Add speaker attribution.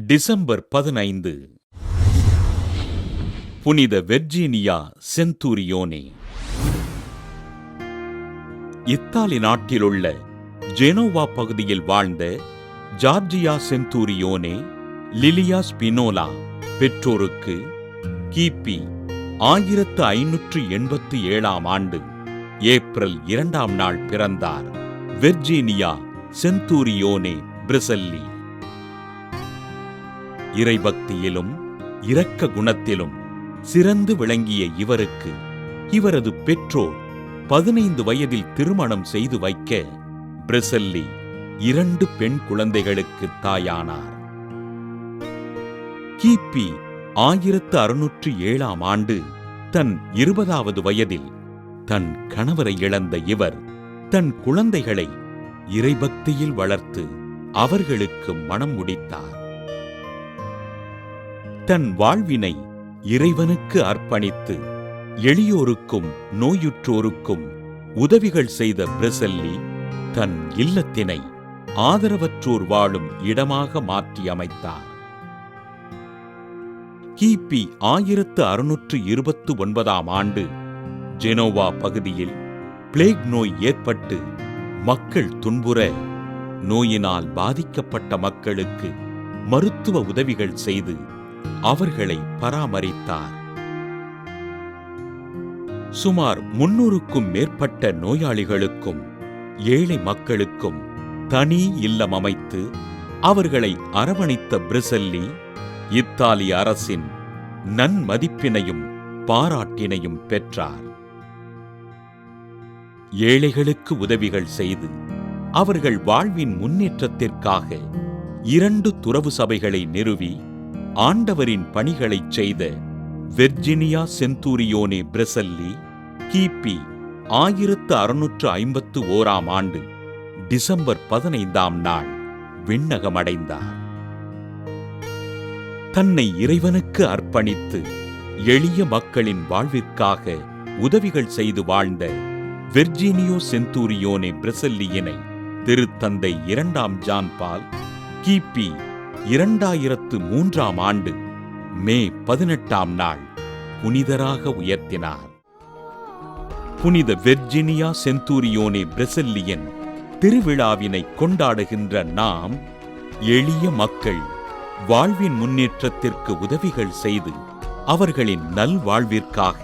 Speaker 1: December 15. புனித Virginia செந்தூரியோனே. Italy நாட்டிலுள்ள Genoa பகுதியில் வாழ்ந்த ஜார்ஜியா செந்தூரியோனே லிலியா ஸ்பினோலா பெற்றோருக்கு கிபி 1587 ஆண்டு ஏப்ரல் 2 பிறந்தார். வெர்ஜீனியா செந்தூரியோனே பிரிசல்லி. இறைபக்தியிலும் இரக்க குணத்திலும் சிறந்து விளங்கிய இவருக்கு இவரது பெற்றோர் 15 வயதில் திருமணம் செய்து வைக்க பிரிசல்லி 2 பெண் குழந்தைகளுக்கு தாயானார். கிபி 1607 ஆண்டு தன் 20வது வயதில் தன் கணவரை இழந்த இவர் தன் குழந்தைகளை இறைபக்தியில் வளர்த்து அவர்களுக்கு மணம் முடித்தார். தன் வாழ்வினை இறைவனுக்கு அர்ப்பணித்து எளியோருக்கும் நோயுற்றோருக்கும் உதவிகள் செய்த பிரிசல்லி தன் இல்லத்தினை ஆதரவற்றோர் வாழும் இடமாக மாற்றி அமைத்தார். கிபி 1629 ஆண்டு ஜெனோவா பகுதியில் பிளேக் நோய் ஏற்பட்டு மக்கள் துன்புற நோயினால் பாதிக்கப்பட்ட மக்களுக்கு மருத்துவ உதவிகள் செய்து அவர்களை பராமரித்தார். சுமார் 300க்கும் மேற்பட்ட நோயாளிகளுக்கும் ஏழை மக்களுக்கும் தனி இல்லம் அமைத்து அவர்களை அரவணைத்த பிரிசல்லி இத்தாலி அரசின் நன்மதிப்பினையும் பாராட்டினையும் பெற்றார். ஏழைகளுக்கு உதவிகள் செய்து அவர்கள் வாழ்வின் முன்னேற்றத்திற்காக 2 துறவு சபைகளை நிறுவி ஆண்டவரின் பணிகளைச் செய்த வெர்ஜீனியா செந்தூரியோனே பிரிசல்லி கிபி 1651 ஆண்டு டிசம்பர் 15 விண்ணகமடைந்தார். தன்னை இறைவனுக்கு அர்ப்பணித்து எளிய மக்களின் வாழ்விற்காக உதவிகள் செய்து வாழ்ந்த வெர்ஜீனியோ செந்தூரியோனே பிரிசல்லியினை திருத்தந்தை 2 ஜான் பால் கிபி 2003 ஆண்டு மே 18 புனிதராக உயர்த்தினார். புனித வெர்ஜீனியா செந்தூரியோனே பிரிசல்லியின் திருவிழாவினை கொண்டாடுகின்ற நாம் எளிய மக்கள் வாழ்வின் முன்னேற்றத்திற்கு உதவிகள் செய்து அவர்களின் நல்வாழ்விற்காக